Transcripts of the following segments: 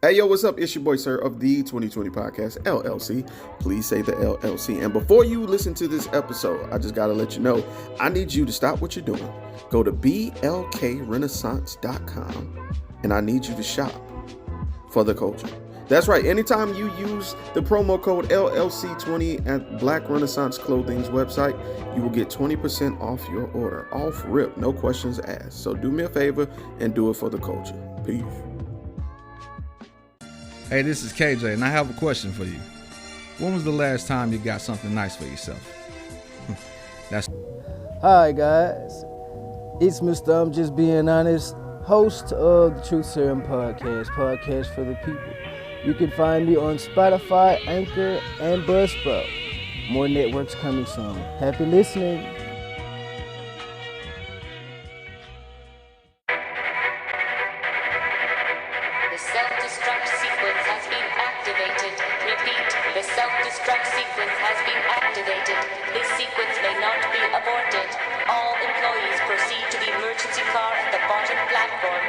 Hey, yo, what's up? It's your boy, sir, of the 2020 Podcast, LLC. Please say the LLC. And before you listen to this episode, I just got to let you know, I need you to stop what you're doing. Go to blkrenaissance.com, and I need you to shop for the culture. That's right. Anytime you use the promo code LLC20 at Black Renaissance Clothing's website, you will get 20% off your order. Off rip, no questions asked. So do me a favor and do it for the culture. Peace. Hey, this is KJ, and I have a question for you. When was the last time you got something nice for yourself? Hi guys, it's Mr. I'm Just Being Honest, host of the Truth Serum podcast for the people. You can find me on Spotify, Anchor, and Buzzsprout. More networks coming soon. Happy listening. The self-destruct sequence has been activated. Repeat, the self-destruct sequence has been activated. This sequence may not be aborted. All employees proceed to the emergency car at the bottom platform.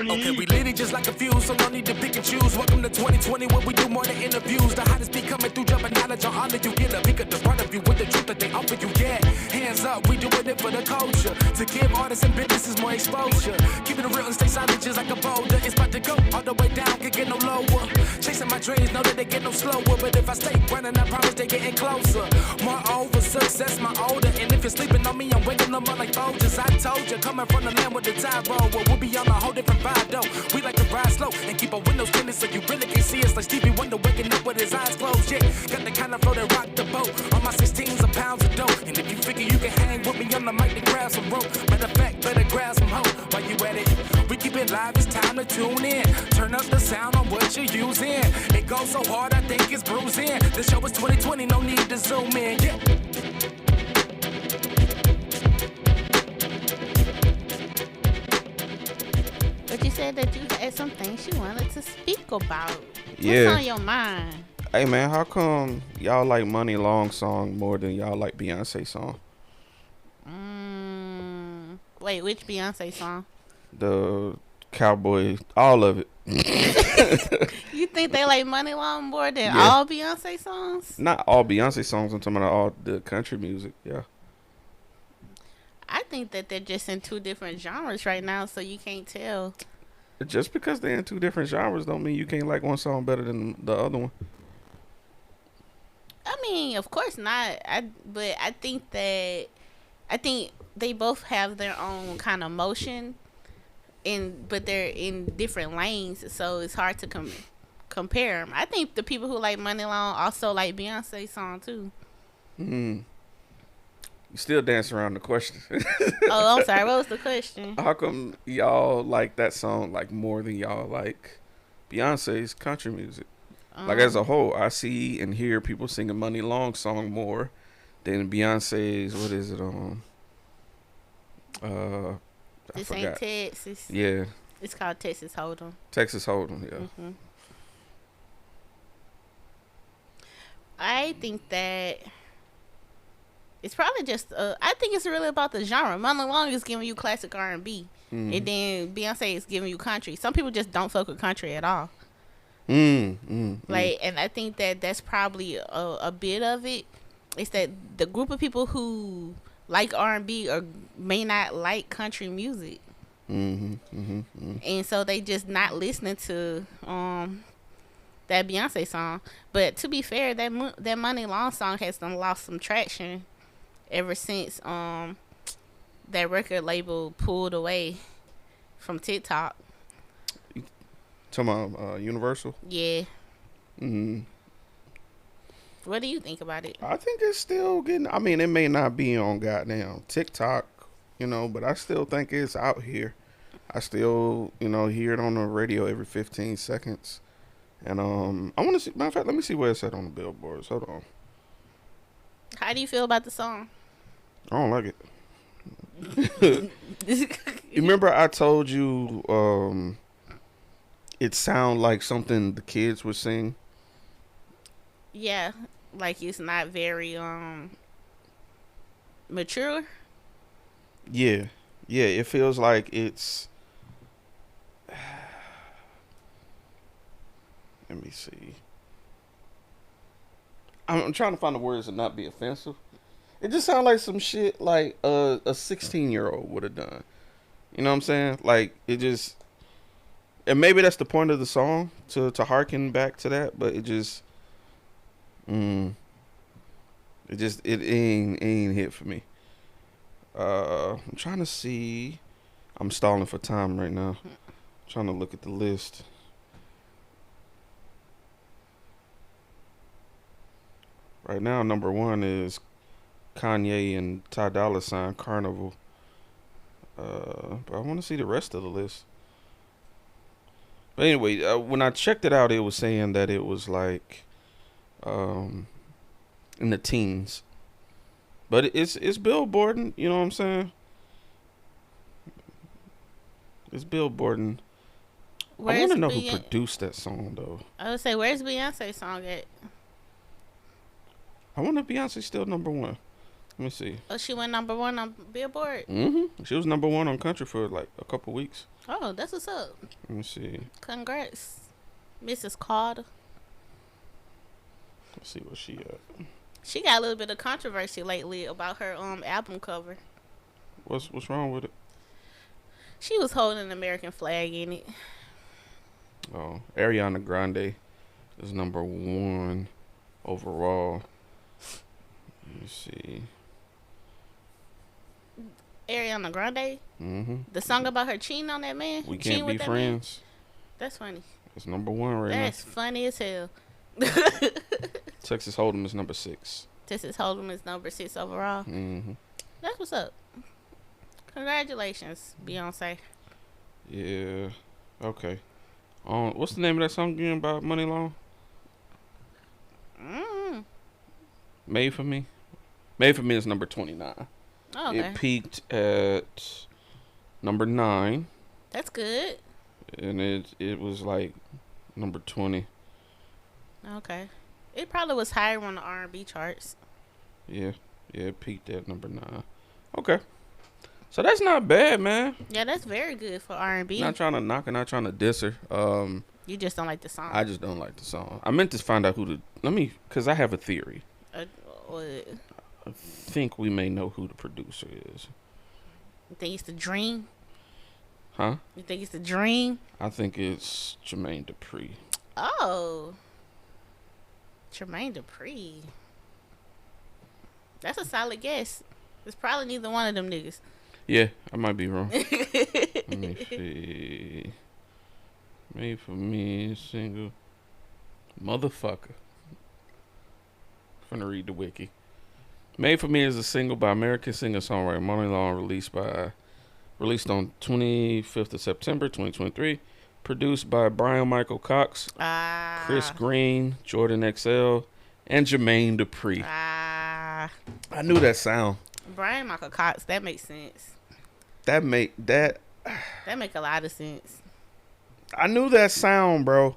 Okay, we lit it just like a fuse, so no need to pick and choose. Welcome to 2020 where we do more than interviews. The hottest be coming through, jumping knowledge on all of you. Get a peek at the front of you with the truth that they offer you. Yeah, hands up, we doing it for the culture. To give artists and businesses more exposure. Keep it real and stay silent just like a boulder. It's about to go all the way down, can't get no lower. Chasing my dreams, know that they get no slower. But if I stay running, I promise they getting closer. Moreover, success my older. And if you're sleeping on me, I'm waking them up like Folgers. I told you, coming from the land with the tide roll. Well, we'll be on a whole different vibe though. We like to ride slow and keep our windows tinted so you really can see us like Stevie Wonder waking up with his eyes closed. Yeah, got the kind of flow that rock the boat. On my 16s of pounds of dough. And if you figure you can hang with me on the mic, then grab some rope. Matter of fact, better grab some hope while you at it. We keep it live, it's time to tune in. Turn up the sound on what you're using. It goes so hard, I think it's bruising. The show is 2020, no need to zoom in. Yeah. But you said that you had some things you wanted to speak about. Yeah. What's on your mind? Hey, man, how come y'all like Money Long song more than y'all like Beyonce song? Wait, which Beyonce song? The Cowboy, all of it. You think they like Money Long more than Yeah. all Beyonce songs? Not all Beyonce songs, I'm talking about all the country music, yeah. I think that they're just in two different genres right now, so you can't tell. Just because they're in two different genres don't mean you can't like one song better than the other one. I mean, of course not. But I think they both have their own kind of motion, but they're in different lanes, so it's hard to compare them. I think the people who like Money Long also like Beyonce song too. You still dance around the question. Oh, I'm sorry. What was the question? How come y'all like that song like more than y'all like Beyonce's country music? Like as a whole, I see and hear people singing Money Long song more than Beyonce's. What is it on? I This forgot. ain't Texas. Yeah, It's called Texas Hold'em. Texas Hold'em. Yeah. Mm-hmm. I think that it's probably just. I think it's really about the genre. Money Long is giving you classic R&B, and then Beyonce is giving you country. Some people just don't fuck with country at all. And I think that that's probably a bit of it. It's that the group of people who like R&B or may not like country music, and so they just not listening to that Beyonce song. But to be fair, that Money Long song has lost some traction ever since that record label pulled away from TikTok. Talking about Universal. Yeah. What do you think about it? I think it's still getting. I mean, it may not be on goddamn TikTok, but I still think it's out here. I still, hear it on the radio every 15 seconds. And I want to see. Matter of fact, let me see where it's at on the billboards. Hold on. How do you feel about the song? I don't like it. You remember I told you it sound like something the kids would sing? Yeah, like it's not very mature. Yeah, it feels like it's Let me see. I'm trying to find the words and not be offensive. It just sounds like some shit like a 16-year-old would have done. You know what I'm saying? Like it just, and maybe that's the point of the song to harken back to that, but it just, it ain't hit for me. I'm trying to see. I'm stalling for time right now. I'm trying to look at the list. Right now, number 1 is Kanye and Ty Dolla $ign, Carnival. But I want to see the rest of the list. But anyway, when I checked it out, it was saying that it was like in the teens. But it's billboarding, you know what I'm saying? It's billboarding. I want to know who produced that song, though. I would say, where's Beyonce's song at? I wonder if Beyonce's still number 1. Let me see. Oh, she went number 1 on Billboard? Mm-hmm. She was number 1 on country for like a couple weeks. Oh, that's what's up. Let me see. Congrats, Mrs. Carter. Let's see what she got. She got a little bit of controversy lately about her album cover. What's wrong with it? She was holding an American flag in it. Oh, Ariana Grande is number 1 overall. Let me see. Ariana Grande? Mm-hmm. The song about her cheating on that man? We Can't Be Friends. That's funny. It's number 1 right now. That's funny as hell. Texas Hold'em is number 6. Texas Hold'em is number 6 overall. Mm-hmm. That's what's up. Congratulations, Beyonce. Yeah. Okay. What's the name of that song again about Money Long? Made for Me. Made for Me is number 29. Oh, okay. It peaked at number 9. That's good. And it was like number 20. Okay. It probably was higher on the R&B charts. Yeah. Yeah, it peaked at number 9. Okay. So that's not bad, man. Yeah, that's very good for R&B. Not trying to knock her, not trying to diss her. You just don't like the song. I just don't like the song. I meant to find out because I have a theory. What? I think we may know who the producer is. You think it's The Dream? Huh? You think it's The Dream? I think it's Jermaine Dupri. Oh. Jermaine Dupri. That's a solid guess. It's probably neither one of them niggas. Yeah, I might be wrong. Let me see. Made for Me, single. Motherfucker. I'm finna read the wiki. Made for Me is a single by American singer-songwriter Money Long, released on 25th of September 2023. Produced by Brian Michael Cox, Chris Green, Jordan XL, and Jermaine Dupri. I knew that sound. Brian Michael Cox, that makes sense. That make a lot of sense. I knew that sound, bro.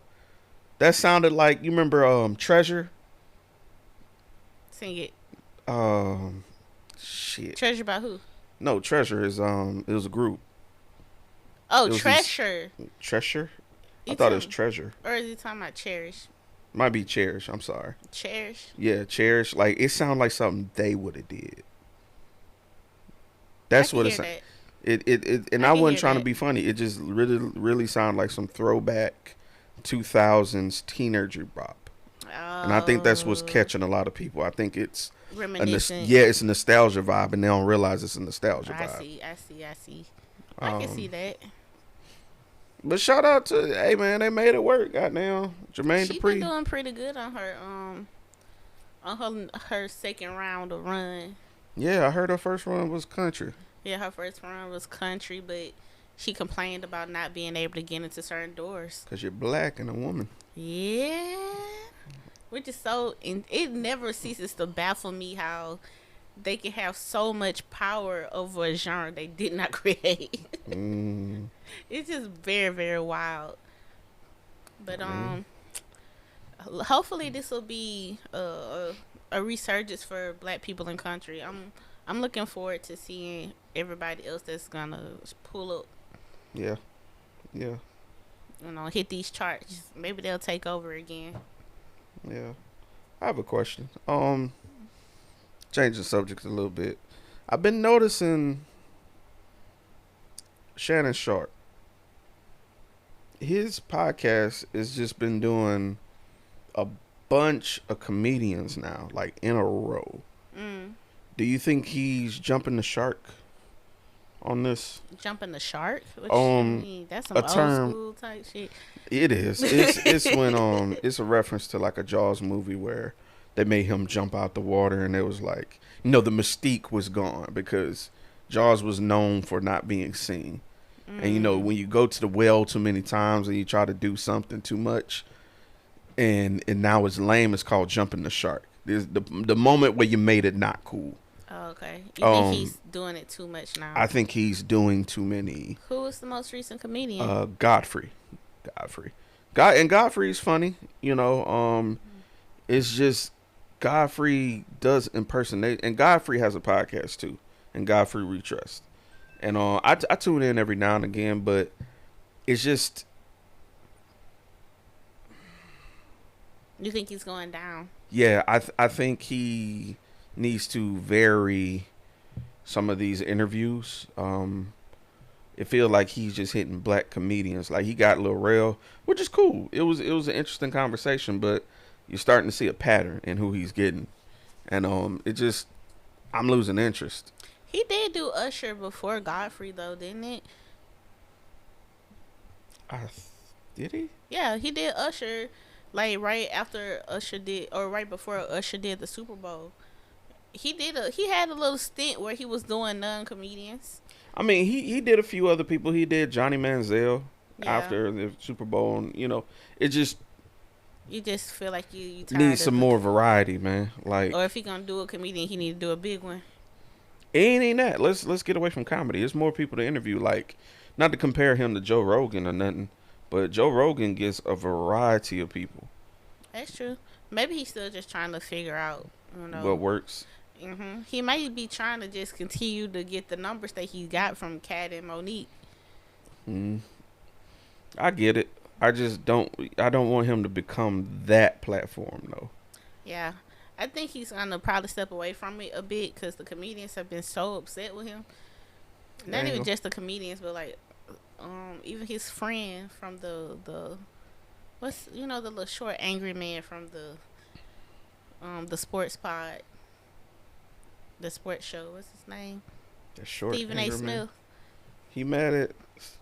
That sounded like, you remember Treasure? Sing it. Shit. Treasure by who? No, Treasure is it was a group. Oh, Treasure. Treasure? I thought it was Treasure. Or is he talking about Cherish? Might be Cherish. I'm sorry. Cherish? Yeah, Cherish. Like, it sounded like something they would have did. That's what it sounded. And I wasn't trying to be funny. It just really sounded like some throwback 2000s teenager bop. Oh. And I think that's what's catching a lot of people. I think it's reminiscent. It's a nostalgia vibe, and they don't realize it's a nostalgia vibe. I see. I can see that. But shout out to, hey man, they made it work. Goddamn, Jermaine Dupri. She been doing pretty good on her second round of run. Yeah, I heard her first run was country. Yeah, her first run was country, but she complained about not being able to get into certain doors. Cause you're black and a woman. Yeah, which is so. It never ceases to baffle me how they can have so much power over a genre they did not create. It's just very, very wild. But hopefully this will be a resurgence for black people in country. I'm looking forward to seeing everybody else that's gonna pull up. Yeah. hit these charts. Maybe they'll take over again. Yeah. I have a question. Change the subject a little bit. I've been noticing Shannon Sharp. His podcast has just been doing a bunch of comedians now, like in a row. Do you think he's jumping the shark on this? Jumping the shark? What you mean? That's some old school type shit. It is. It's when it's a reference to like a Jaws movie where they made him jump out the water, and it was like, the mystique was gone because Jaws was known for not being seen. And when you go to the well too many times and you try to do something too much, and now it's lame, it's called jumping the shark. There's the moment where you made it not cool. Oh, okay. You think he's doing it too much now? I think he's doing too many. Who was the most recent comedian? Godfrey. Godfrey's funny. It's just Godfrey does impersonate, and Godfrey has a podcast too, and Godfrey We Trust. And I tune in every now and again, but it's just. You think he's going down? Yeah, I think he needs to vary some of these interviews. It feels like he's just hitting black comedians. Like he got Lil Rel, which is cool. It was an interesting conversation, but you're starting to see a pattern in who he's getting, and I'm losing interest. He did do Usher before Godfrey though, didn't it? Did he? Yeah, he did Usher. Like right after Usher did, or right before Usher did the Super Bowl, he had a little stint where he was doing non-comedians. I mean, he did a few other people. He did Johnny Manziel after the Super Bowl, and it just. You just feel like you need some more variety, man. Like, or if he gonna do a comedian, he need to do a big one. It ain't that. Let's get away from comedy. There's more people to interview. Like, not to compare him to Joe Rogan or nothing. But Joe Rogan gets a variety of people. That's true. Maybe he's still just trying to figure out, what works. He might be trying to just continue to get the numbers that he got from Kat and Monique. I get it. I don't want him to become that platform, though. Yeah. I think he's going to probably step away from it a bit because the comedians have been so upset with him. Not even just the comedians, but like, even his friend from the little short angry man from the sports pod, the sports show. What's his name? The short Stephen A. Smith. Man. He mad at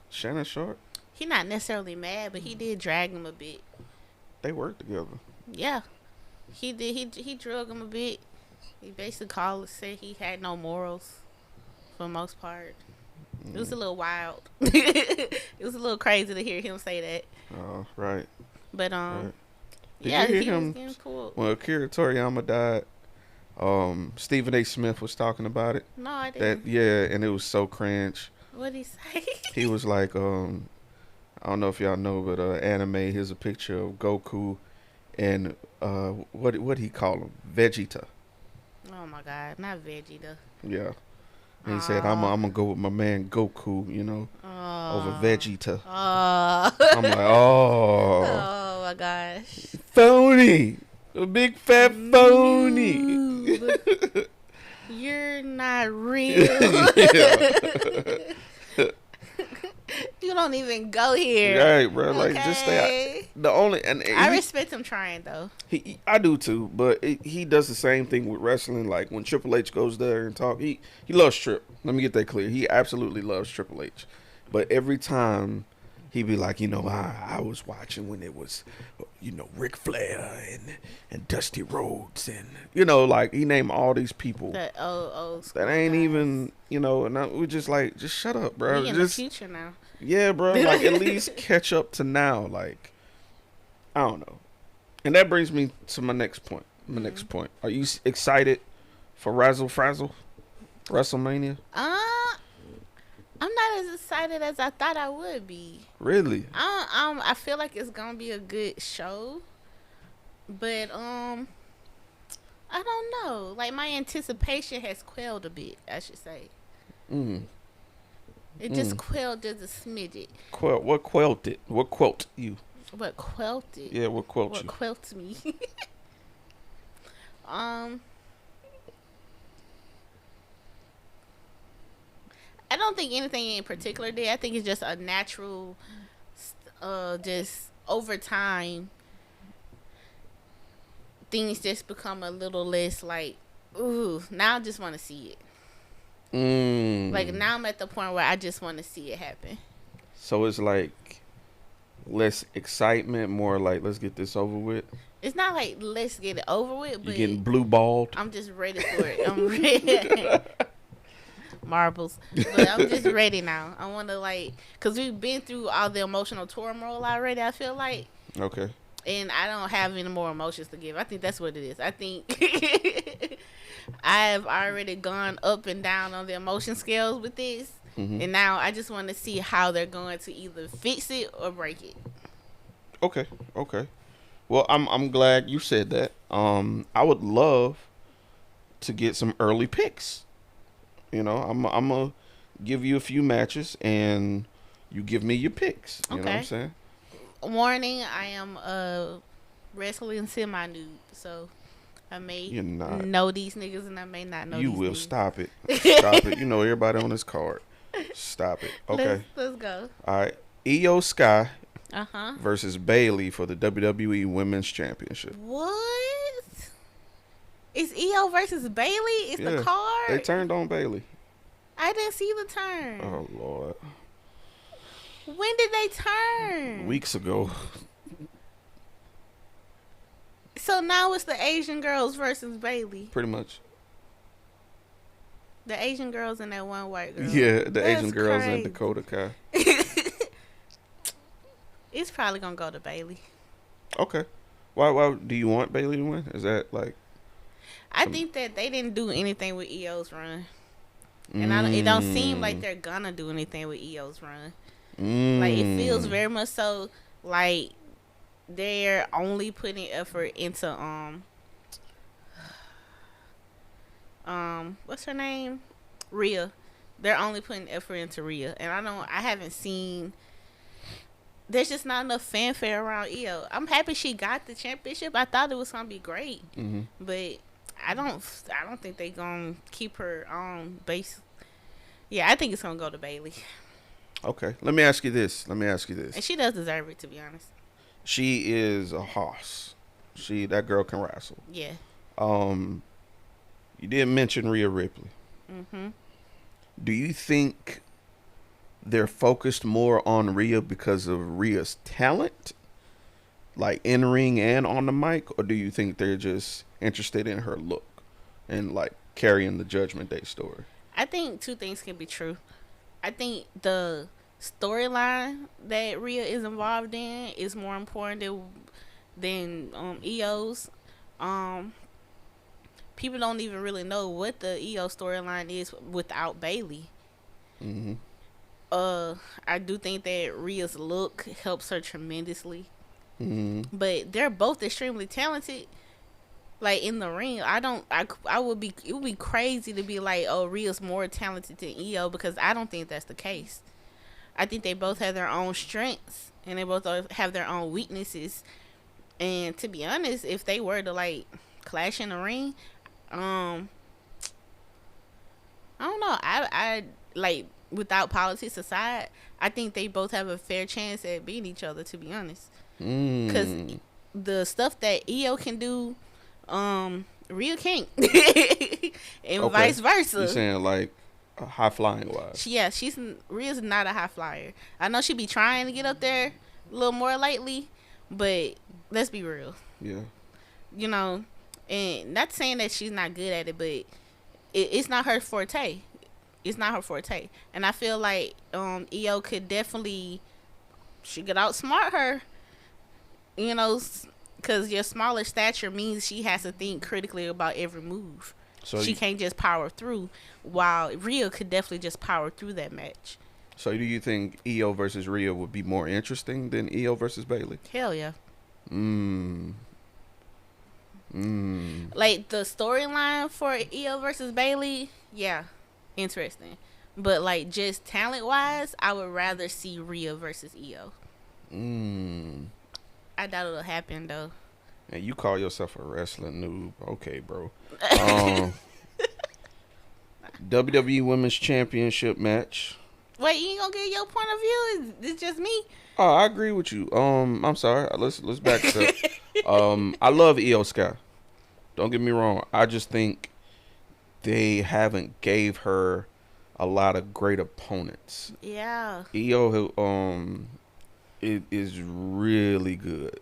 Shannon Sharp? He not necessarily mad, but he did drag him a bit. They work together. Yeah, he did. He drug him a bit. He basically said he had no morals for the most part. It was a little wild. It was a little crazy to hear him say that. Oh, right. But right. Did yeah, you hear he him was getting pulled. when Akira Toriyama died? Stephen A. Smith was talking about it. No, I didn't. And it was so cringe. What'd he say? He was like, I don't know if y'all know, but anime. Here's a picture of Goku, and what he call him? Vegeta. Oh my God, not Vegeta. Yeah. And he said, I'm gonna go with my man Goku, over Vegeta. I'm like, oh my gosh. Phony. A big fat phony. You're not real. You don't even go here. Right, bro. Like, just stay out. I respect him trying, though. I do, too. But he does the same thing with wrestling. Like, when Triple H goes there and talk, he loves Trip. Let me get that clear. He absolutely loves Triple H. But every time he'd be like, I was watching when it was, Ric Flair and Dusty Rhodes. And, like, he named all these people. That ain't guys. Even, and we just like, just shut up, bro. We in the future now. Yeah, bro. Like, at least catch up to now. Like, I don't know. And that brings me to my next point. Next point. Are you excited for Razzle Frazzle? WrestleMania? I'm not as excited as I thought I would be. Really? I feel like it's gonna be a good show, but I don't know. Like, my anticipation has quelled a bit, I should say. It just quelled just a smidget. What quelled it? What quelt you? What quelled it? Yeah, what quelt What you? quelled me? I don't think anything in particular did. I think it's just a natural, just over time, things just become a little less like, ooh, now I just want to see it. Like, now I'm at the point where I just want to see it happen. So it's like less excitement, more like let's get this over with. It's not like let's get it over with, but You getting blue balled? I'm just ready for it. I'm ready. Marbles. But I'm just ready now. I want to, like, because we've been through all the emotional turmoil already, I feel like. Okay. And I don't have any more emotions to give. I think that's what it is. I think I've already gone up and down on the emotion scales with this. And now I just want to see how they're going to either fix it or break it. Okay. Well, I'm glad you said that. I would love to get some early picks. You know, I'm gonna give you a few matches and you give me your picks. You know what I'm saying? Warning, I am wrestling semi-nude, so I may know these niggas and I may not know you these will. niggas. Stop it. Stop it. You know everybody on this card. Stop it. Okay. Let's go. All right. Io Sky Uh-huh. versus Bailey for the WWE Women's Championship. What? It's Io versus Bailey? It's the card? They turned on Bailey. I didn't see the turn. Oh, Lord. When did they turn? Weeks ago. So now it's the Asian girls versus Bailey. Pretty much. The Asian girls and that one white girl. Yeah, the That's Asian girls crazy. and Dakota Kai. It's probably going to go to Bailey. Okay. Why do you want Bailey to win? Is that like... I think that they didn't do anything with EO's run. And it don't seem like they're going to do anything with EO's run. Like, it feels very much so like they're only putting effort into what's her name? Rhea. They're only putting effort into Rhea. And I haven't seen, there's just not enough fanfare around Io. I'm happy she got the championship. I thought it was gonna be great. But I don't think they gonna keep her on base. Yeah, I think it's gonna go to Bailey. Okay. Let me ask you this. And she does deserve it, to be honest. She is a hoss. That girl can wrestle. Yeah. You did mention Rhea Ripley. Do you think they're focused more on Rhea because of Rhea's talent, like in ring and on the mic, or do you think they're just interested in her look and like carrying the Judgment Day story? I think two things can be true. I think the storyline that Rhea is involved in is more important than Io's. People don't even really know what the Io storyline is without Bailey. I do think that Rhea's look helps her tremendously. But they're both extremely talented. Like in the ring, it would be crazy to be like, oh, Rhea's more talented than Io, because I don't think that's the case. I think they both have their own strengths and they both have their own weaknesses. And to be honest, if they were to like clash in the ring, I don't know. I like, without politics aside, I think they both have a fair chance at beating each other, to be honest. Because the stuff that Io can do, Rhea can't. And vice versa. You're saying like high flying wise? Yeah, Rhea's not a high flyer. I know she be trying to get up there a little more lately, but let's be real. Yeah. You know, and not saying that she's not good at it, but it's not her forte. It's not her forte. And I feel like Io could definitely, she could outsmart her, you know, because your smaller stature means she has to think critically about every move. So she can't just power through, while Rhea could definitely just power through that match. So do you think Io versus Rhea would be more interesting than Io versus Bailey? Hell yeah. Like the storyline for Io versus Bailey, yeah, interesting. But like just talent wise, I would rather see Rhea versus Io. I doubt it'll happen though. And you call yourself a wrestling noob. Okay, bro. WWE Women's Championship match. Wait, you ain't gonna get your point of view? It's just me. Oh, I agree with you. I'm sorry. Let's back it up. I love Io Sky. Don't get me wrong. I just think they haven't gave her a lot of great opponents. Yeah. Io it is really good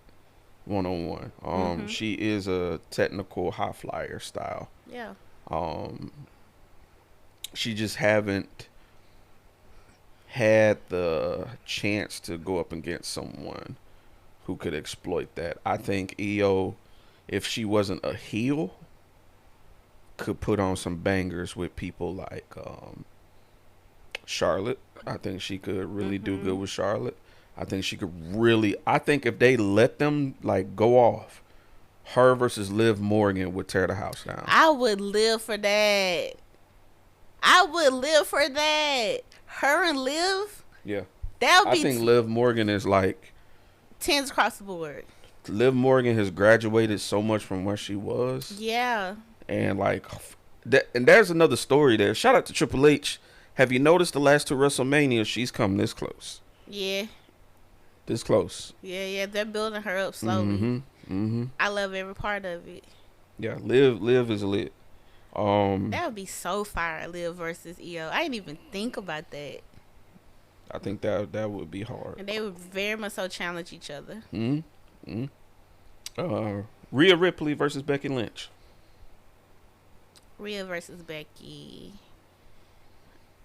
one-on-one. She is a technical high flyer style. Yeah. She just haven't had the chance to go up against someone who could exploit that. I think Io, if she wasn't a heel, could put on some bangers with people like Charlotte. I think she could really do good with Charlotte. I think she could really. I think if they let them like go off, her versus Liv Morgan would tear the house down. I would live for that. Her and Liv. Yeah. That would I be think Liv Morgan is like. tens across the board. Liv Morgan has graduated so much from where she was. Yeah. And like that, and there's another story there. Shout out to Triple H. Have you noticed the last two WrestleMania she's come this close? Yeah. This close. Yeah. They're building her up slowly. I love every part of it. Yeah, Liv is lit. That would be so fire, Liv versus Io. I didn't even think about that. I think that would be hard. And they would very much so challenge each other. Rhea Ripley versus Becky Lynch. Rhea versus Becky.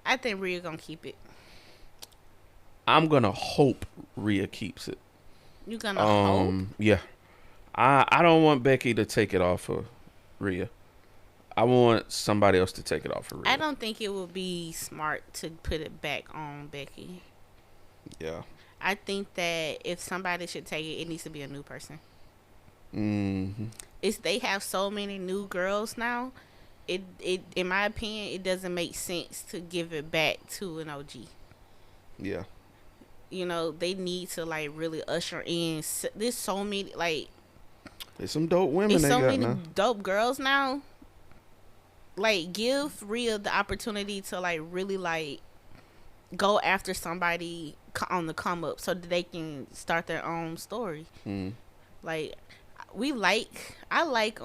I think Rhea gonna keep it. I'm gonna hope Rhea keeps it. You gonna hope? Yeah. I don't want Becky to take it off of Rhea. I want somebody else to take it off of Rhea. I don't think it would be smart to put it back on Becky. Yeah. I think that if somebody should take it, it needs to be a new person. They have so many new girls now. It in my opinion, it doesn't make sense to give it back to an OG. Yeah. You know, they need to like really usher in. There's so many like. There's some dope women. There's they so got many now. dope girls now. Like, give Rhea the opportunity to like really like go after somebody on the come up so that they can start their own story. Like, I like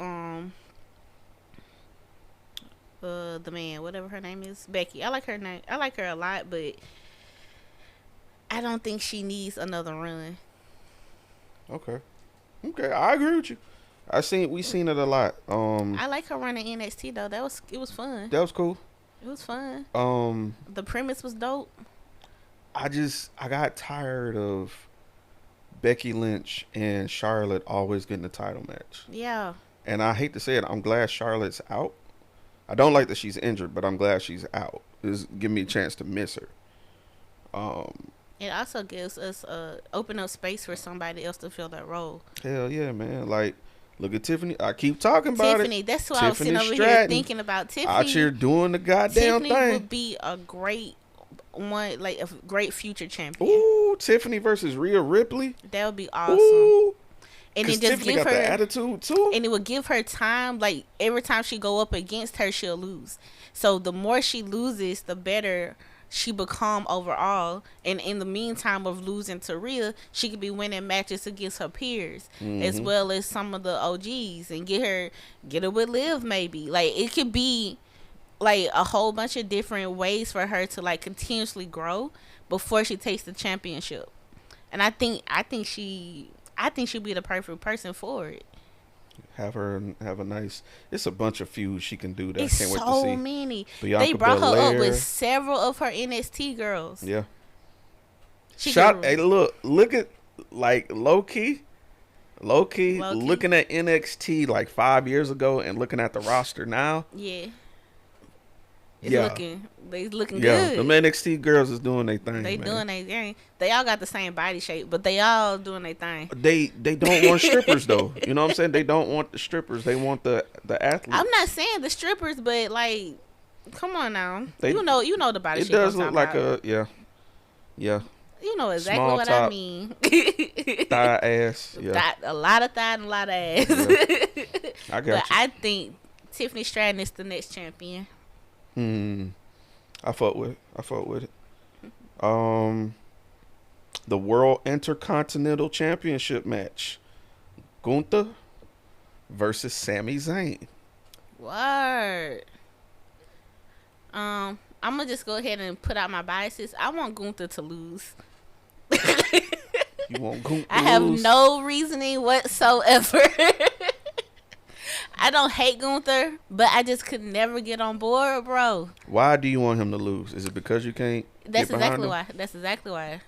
the man, whatever her name is, Becky. I like her name. I like her a lot, but I don't think she needs another run. Okay, I agree with you. We seen it a lot. I like her running NXT though. It was fun. That was cool. It was fun. The premise was dope. I got tired of Becky Lynch and Charlotte always getting the title match. Yeah. And I hate to say it, I'm glad Charlotte's out. I don't like that she's injured, but I'm glad she's out. It's give me a chance to miss her. It also gives us open up space for somebody else to fill that role. Hell yeah, man. Like, look at Tiffany. I keep talking about Tiffany, that's who I was sitting over Stratton, here thinking about. Tiffany out here doing the goddamn Tiffany thing. would be a great one, like a great future champion. Ooh, Tiffany versus Rhea Ripley. That would be awesome. Ooh. And it just Tiffany give got her the attitude too. And it would give her time. Like every time she go up against her, she'll lose. So the more she loses, the better she become overall. And in the meantime of losing to Rhea, she could be winning matches against her peers as well as some of the OGs and get her with Liv maybe. Like it could be like a whole bunch of different ways for her to like continuously grow before she takes the championship. And I think she'd be the perfect person for it. Have a nice. It's a bunch of feuds she can do that. It's I can't wait to so see. many. Bianca They brought her up Belair. with several of her NXT girls. Yeah. She Hey, look at like low key, looking at NXT like 5 years ago and looking at the roster now. Yeah. Yeah. They looking Yeah, good. the NXT girls is doing their thing. They man. doing their thing. They all got the same body shape, but they all doing their thing. They don't want strippers though. You know what I'm saying? They don't want the strippers. They want the athletes. I'm not saying the strippers, but like Come on now. They- you know the body It shape. does I'm look talking like about. yeah, You know exactly small what I top, mean. thigh ass. Yeah, A lot of thigh and a lot of ass. I got But you. I think Tiffany Stratton is the next champion. I fuck with it. The World Intercontinental Championship match: Gunther versus Sami Zayn. Word. I'm gonna just go ahead and put out my biases. I want Gunther to lose. You want Gunther? I have no reasoning whatsoever. I don't hate Gunther, but I just could never get on board, bro. Why do you want him to lose? Is it because you can't? That's get behind exactly him? why. That's exactly why.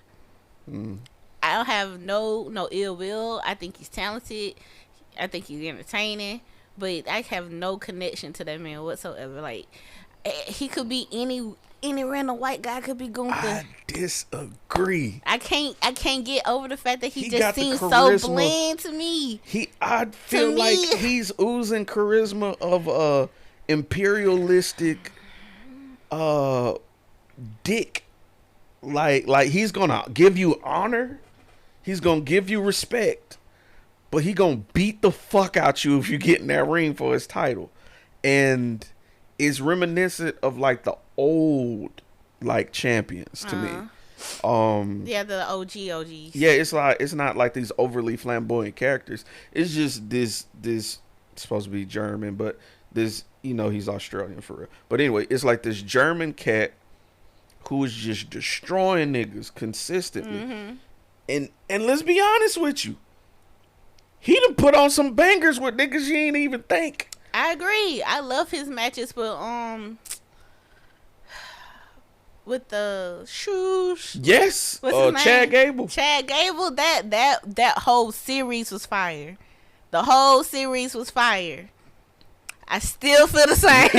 I don't have no ill will. I think he's talented. I think he's entertaining, but I have no connection to that man whatsoever. Like, he could be any random white guy could be Gunther. I disagree. I can't get over the fact that he He got just the seems so charisma. bland to me. I feel me- like he's oozing charisma of imperialistic dick. Like he's gonna give you honor, he's gonna give you respect, but he gonna beat the fuck out you if you get in that ring for his title. And it's reminiscent of like the old like champions to me. Yeah, the OGs. Yeah, it's not like these overly flamboyant characters. It's just this supposed to be German, but this, he's Australian for real. But anyway, it's like this German cat who is just destroying niggas consistently. And let's be honest with you, he done put on some bangers with niggas you ain't even think. I agree. I love his matches with the shoes. Yes, What's his name? Chad Gable. Chad Gable. That whole series was fire. The whole series was fire. I still feel the same.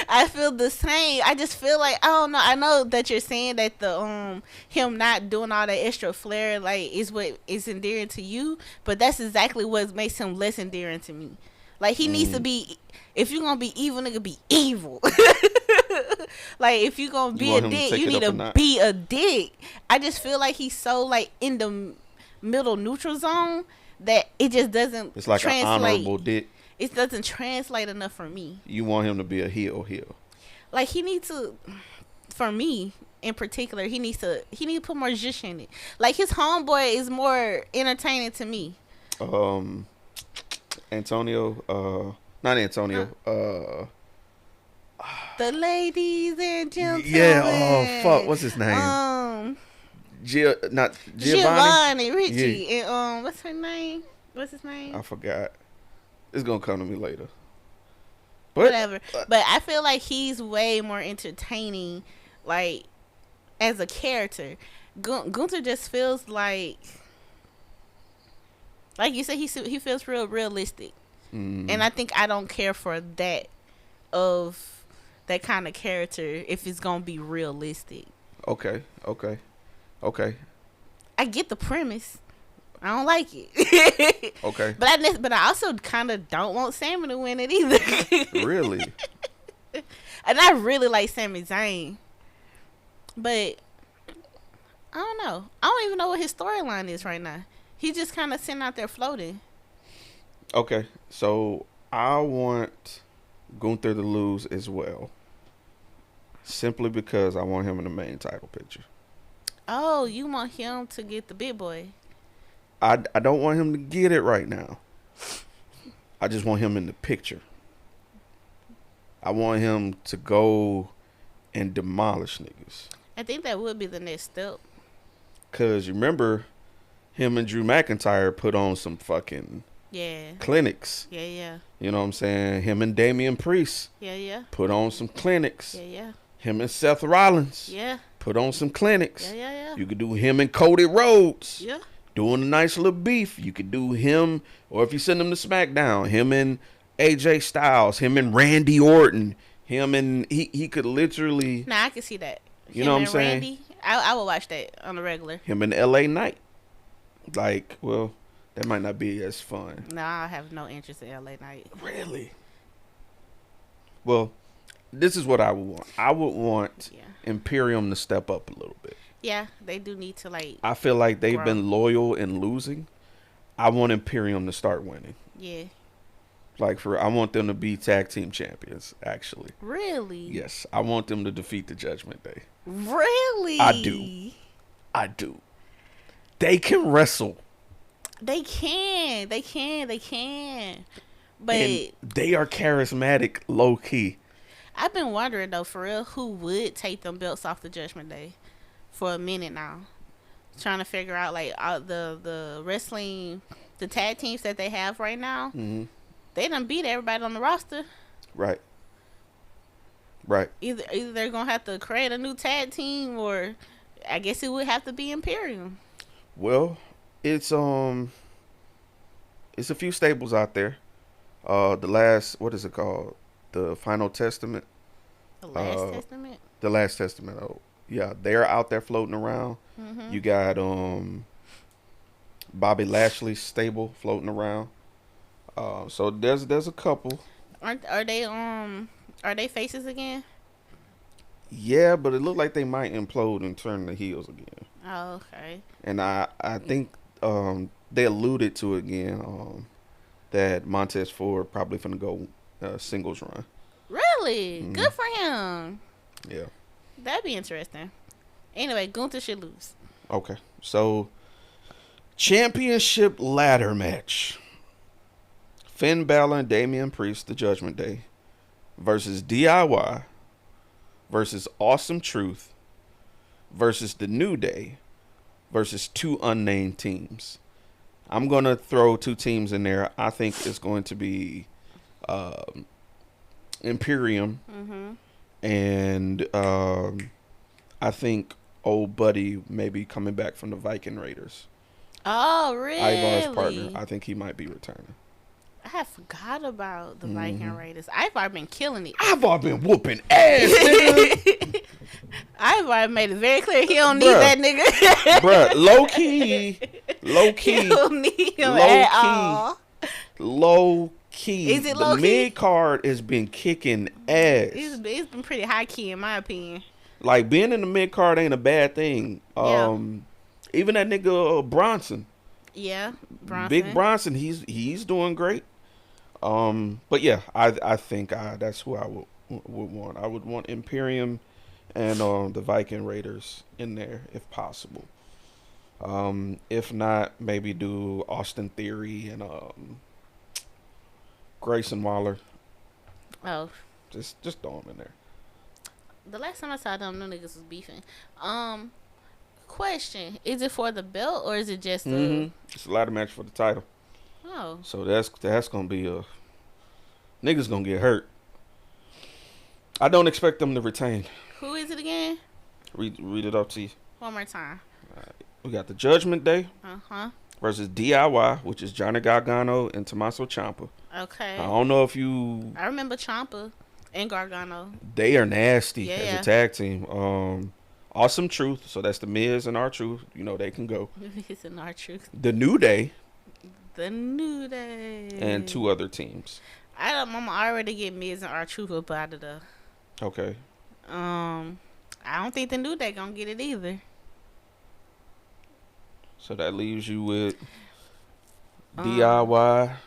I feel the same. I just feel like, I don't know. I know that you're saying that the him not doing all that extra flair like is what is endearing to you, but that's exactly what makes him less endearing to me. Like, he needs to be. If you're gonna be evil, nigga, be evil. Like, if you're gonna be a dick, you need to be a dick. I just feel like he's so like in the middle neutral zone that it just doesn't. It's like translate. an honorable dick. It doesn't translate enough for me. You want him to be a heel. Like, he needs to, for me in particular, he needs to put more zhuzh in it. Like, his homeboy is more entertaining to me. Antonio, not Antonio. The ladies and gentlemen. Yeah. Oh fuck. What's his name? Not Giovanni. Richie. Yeah. And what's her name? What's his name? I forgot. It's gonna come to me later. But, Whatever. But I feel like he's way more entertaining, like, as a character. Gunther just feels like you said, he feels real realistic. And I think I don't care for that kind of character if it's gonna be realistic. Okay. I get the premise. I don't like it. Okay. But I also kind of don't want Sami to win it either. Really? And I really like Sami Zayn. But I don't know. I don't even know what his storyline is right now. He's just kind of sitting out there floating. Okay. So I want Gunther to lose as well. Simply because I want him in the main title picture. Oh, you want him to get the big boy? I don't want him to get it right now. I just want him in the picture. I want him to go and demolish niggas. I think that would be the next step. Cause you remember, him and Drew McIntyre put on some fucking clinics. Yeah. You know what I'm saying? Him and Damian Priest. Yeah. Put on some clinics. Yeah. Him and Seth Rollins. Yeah. Put on some clinics. Yeah. You could do him and Cody Rhodes. Yeah. Doing a nice little beef. You could do him, or if you send him to SmackDown, him and AJ Styles, him and Randy Orton, him and he could literally. Nah, I can see that. You know what I'm saying? Randy, I would watch that on the regular. Him and LA Knight. Like, well, that might not be as fun. No, I have no interest in LA Knight. Really? Well, this is what I would want. I would want Yeah. Imperium to step up a little bit. Yeah, they do need to like. I feel like they've grow. been loyal in losing. I want Imperium to start winning. Yeah. Like I want them to be tag team champions. Actually, Really? yes, I want them to defeat the Judgment Day. Really? I do. I do. They can wrestle. They can. They can. They can. But And they are charismatic, low key. I've been wondering though, for real, who would take them belts off the Judgment Day for a minute now. Trying to figure out like all the wrestling, the tag teams that they have right now. Mm-hmm. They done beat everybody on the roster. Right. Right. Either they're gonna have to create a new tag team, or I guess it would have to be Imperium. Well, it's a few stables out there. The last, what is it called? The Final Testament. The Last Testament. The Last Testament. Oh, yeah, they're out there floating around. Mm-hmm. You got Bobby Lashley's stable floating around. So there's a couple. Are they faces again? Yeah, but it looked like they might implode and turn the heels again. Oh, okay. And I think they alluded to it again that Montez Ford probably finna go singles run. Really? Mhm. Good for him. Yeah. That'd be interesting. Anyway, Gunther should lose. Okay. So championship ladder match. Finn Balor and Damian Priest, the Judgment Day, versus DIY versus Awesome Truth versus the New Day versus two unnamed teams. I'm going to throw two teams in there. I think it's going to be Imperium and I think old buddy may be coming back from the Viking Raiders. Oh, really? Ivar's partner. I think he might be returning. I had forgot about the Viking Raiders. Ivar been killing it. Ivar been whooping ass, nigga. Ivar made it very clear he don't need that nigga. Bruh, low key. He don't need him Low at key. all. Low key. Is it low the key? mid card has been kicking ass. It's been pretty high key in my opinion. Like being in the mid card ain't a bad thing. Yeah. Even that nigga Bronson. Yeah, Bronson. Big Bronson, he's doing great. But yeah, I think that's who I would want. I would want Imperium and the Viking Raiders in there if possible. If not, maybe do Austin Theory and Grayson Waller. Oh, Just throw them in there. the last time I saw them niggas was beefing. Question: is it for the belt or is it just It's a ladder match for the title. Oh, So that's gonna be niggas gonna get hurt. I don't expect them to retain. who is it again? Read it up to you. One more time. We got the Judgment Day versus DIY, which is Johnny Gargano and Tommaso Ciampa. Okay. I don't know if you. I remember Ciampa and Gargano. They are nasty as Yeah. a tag team. Awesome Truth, so that's the Miz and R-Truth. You know they can go. It's an R-Truth. The New Day The New Day. and two other teams. I'm already getting Miz and R-Truth up out of the. Okay. I don't think the New Day gonna get it either. So that leaves you with DIY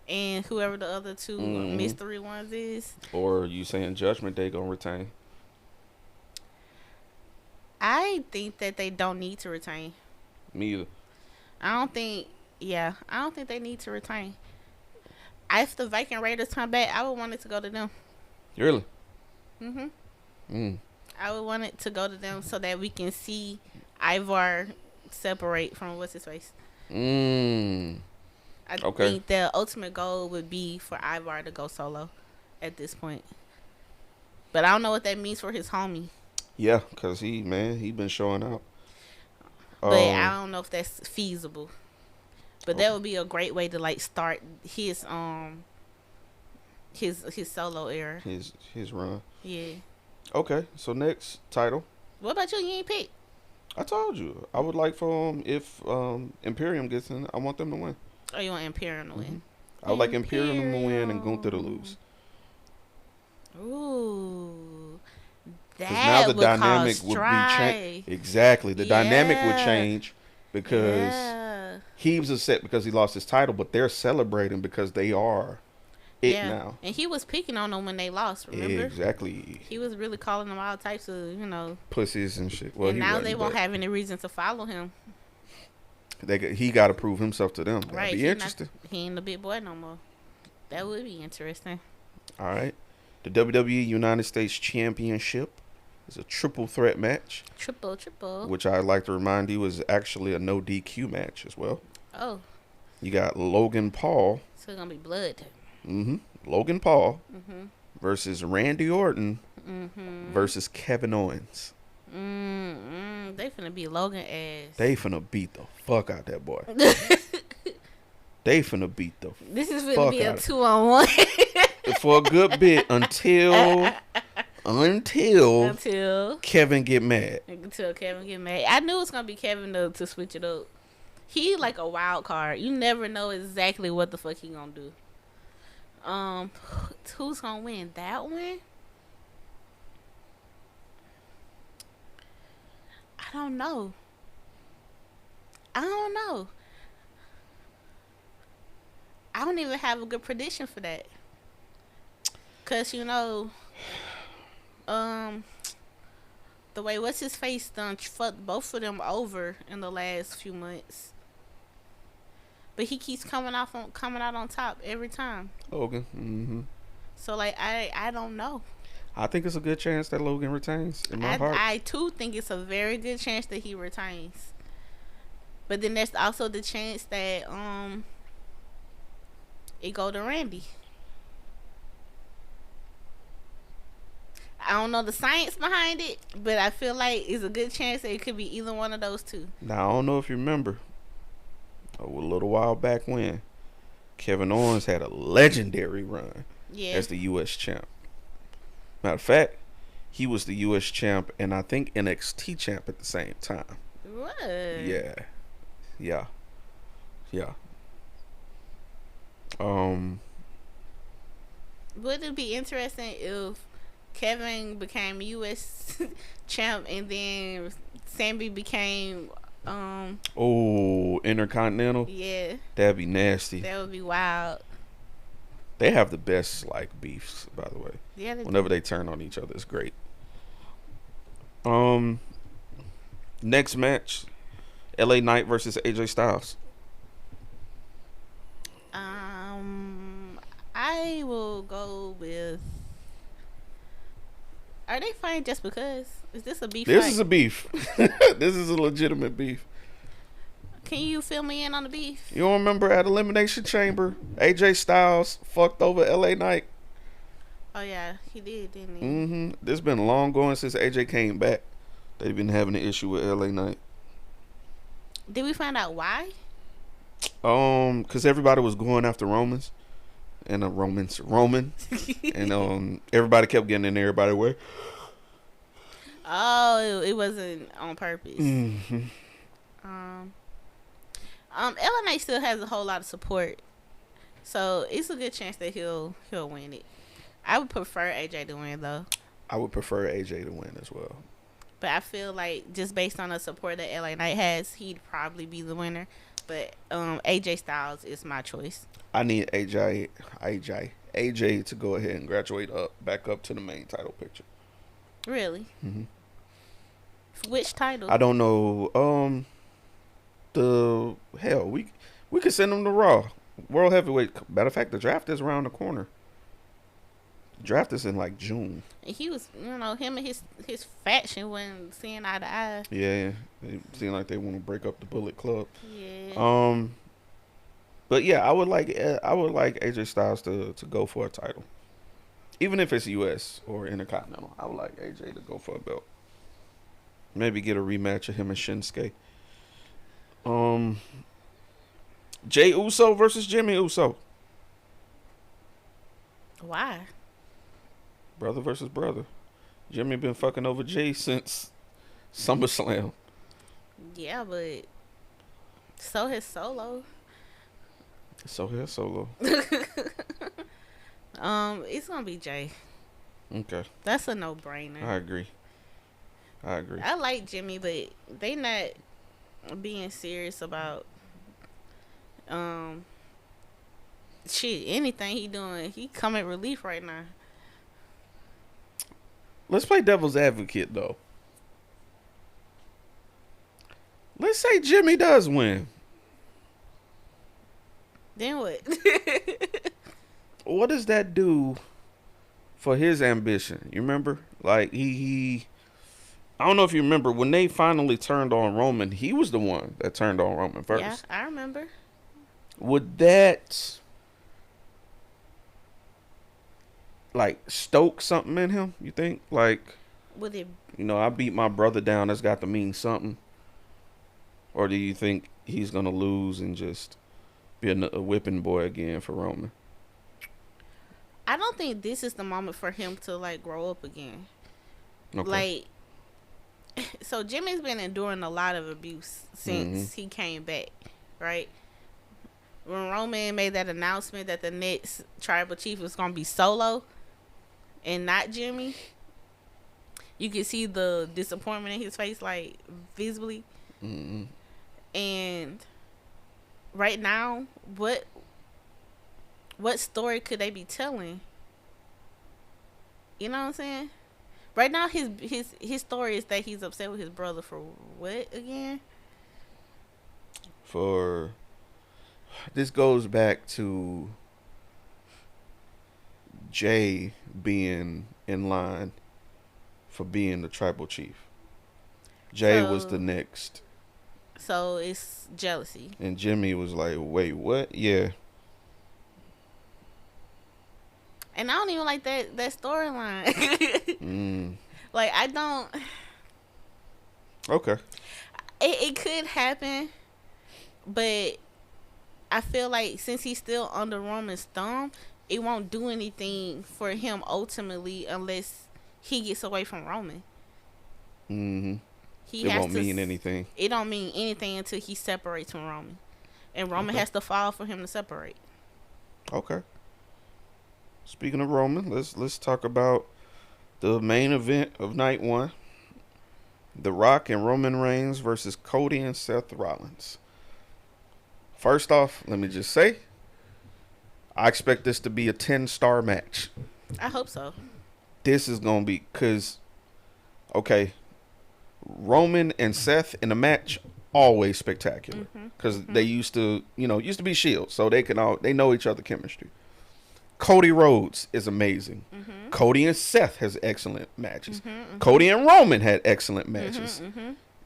And whoever the other two mystery ones is. or you saying Judgment Day gonna retain. I think that they don't need to retain. Me either. I don't think they need to retain. If the Viking Raiders come back, I would want it to go to them. Really? I would want it to go to them so that we can see Ivar separate from what's his face. I Okay. think the ultimate goal would be for Ivar to go solo at this point. But I don't know what that means for his homie. Yeah, cause he been showing out. But I don't know if that's feasible. But that would be a great way to like start his solo era. His run. Yeah. Okay, so next title. What about you? You ain't pick. I told you I would like for if Imperium gets in, I want them to win. Oh, you want Imperium to win? I would like Imperium to win and Gunther to lose. Ooh, Because now the would dynamic cause would be strife. changed. Exactly. The dynamic would Yeah. change because Yeah. he was upset because he lost his title, but they're celebrating because they are it now. And he was picking on them when they lost, remember? Exactly. He was really calling them all types of, Pussies and shit. Well, and he now wasn't, they won't but have any reason to follow him. he got to prove himself to them. That'd Right. be interesting. He ain't the big boy no more. That would be interesting. All right. The WWE United States Championship is a triple threat match, Triple. which I'd like to remind you is actually a no DQ match as well. Oh, You got Logan Paul. so it's gonna be blood. Logan Paul versus Randy Orton versus Kevin Owens. They finna be Logan ass. They finna beat the fuck out that boy. They finna beat the This is fuck finna be a out 2-on-1 for a good bit until until Kevin get mad. Kevin get mad. I knew it was gonna be Kevin to switch it up. He like a wild card. You never know exactly what the fuck he gonna do. Who's gonna win that one? I don't know. I don't even have a good prediction for that. Cause the way what's his face done fucked both of them over in the last few months. But he keeps coming out on top every time. Logan. So like I don't know. I think it's a good chance that Logan retains in my heart. I too think it's a very good chance that he retains. But then there's also the chance that it go to Randy. I don't know the science behind it, but I feel like it's a good chance that it could be either one of those two. Now I don't know if you remember a little while back when Kevin Owens had a legendary run as the U.S. champ. Matter of fact, he was the U.S. champ and I think NXT champ at the same time. What? Yeah. Would it be interesting if Kevin became U.S. champ and then Sammy became Intercontinental? Yeah. That'd be nasty. That would be wild. They have the best beefs, by the way. Yeah. Whenever they turn on each other, it's great. Next match, LA Knight versus AJ Styles. I will go with. Are they fighting just because? Is this a beef? This fight? is a beef. This is a legitimate beef. Can you fill me in on the beef? You don't remember at Elimination Chamber, AJ Styles fucked over LA Knight? Oh yeah, he did, didn't he? This been long going since AJ came back. They've been having an issue with LA Knight. Did we find out why? Because everybody was going after Romans. And Roman. And everybody kept getting in everybody's way. Oh, it wasn't on purpose. LA Knight still has a whole lot of support, so it's a good chance that he'll win it. I would prefer AJ to win though. I would prefer AJ to win as well. But I feel like just based on the support that LA Knight has, he'd probably be the winner. But AJ Styles is my choice. I need AJ to go ahead and graduate back up to the main title picture. Really? Which title? I don't know. We could send him to Raw. World Heavyweight. Matter of fact, the draft is around the corner. The draft is in like June. And he was, him and his faction wasn't seeing eye to eye. Yeah, they seem like they want to break up the Bullet Club. Yeah. But yeah, I would like AJ Styles to go for a title, even if it's US or Intercontinental. I would like AJ to go for a belt. Maybe get a rematch of him and Shinsuke. Jey Uso versus Jimmy Uso. Why? Brother versus brother. Jimmy been fucking over Jay since SummerSlam. Yeah, but so has Solo. So has Solo. It's gonna be Jay. Okay. That's a no-brainer. I agree. I like Jimmy, but they not being serious about shit. Anything he doing, he comic relief right now. Let's play devil's advocate, though. Let's say Jimmy does win. Then what? What does that do for his ambition? You remember? Like, he I don't know if you remember, when they finally turned on Roman, he was the one that turned on Roman first. Yeah, I remember. Would that, like, stoke something in him, you think? Like, Would it? I beat my brother down, that's got to mean something. Or do you think he's going to lose and just be a whipping boy again for Roman? I don't think this is the moment for him to, like, grow up again. Okay. Like, so Jimmy's been enduring a lot of abuse since he came back, right? When Roman made that announcement that the next tribal chief was going to be Solo and not Jimmy, you could see the disappointment in his face, like, visibly. And right now, what story could they be telling? You know what I'm saying? Right now, his story is that he's upset with his brother for what again? This goes back to Jay being in line for being the tribal chief. Jay was the next. So it's jealousy. And Jimmy was like, wait, what? Yeah. And I don't even like that storyline. Like, I don't. Okay. It could happen, but I feel like since he's still under Roman's thumb, it won't do anything for him ultimately unless he gets away from Roman. It won't mean anything. It don't mean anything until he separates from Roman, and Roman has to fall for him to separate. Okay. Speaking of Roman, let's talk about the main event of night one. The Rock and Roman Reigns versus Cody and Seth Rollins. First off, let me just say, I expect this to be a 10-star match. I hope so. This is going to be, because, okay, Roman and Seth in a match, always spectacular. Because they used to be Shield, so they know each other chemistry. Cody Rhodes is amazing. Cody and Seth has excellent matches. Cody and Roman had excellent matches.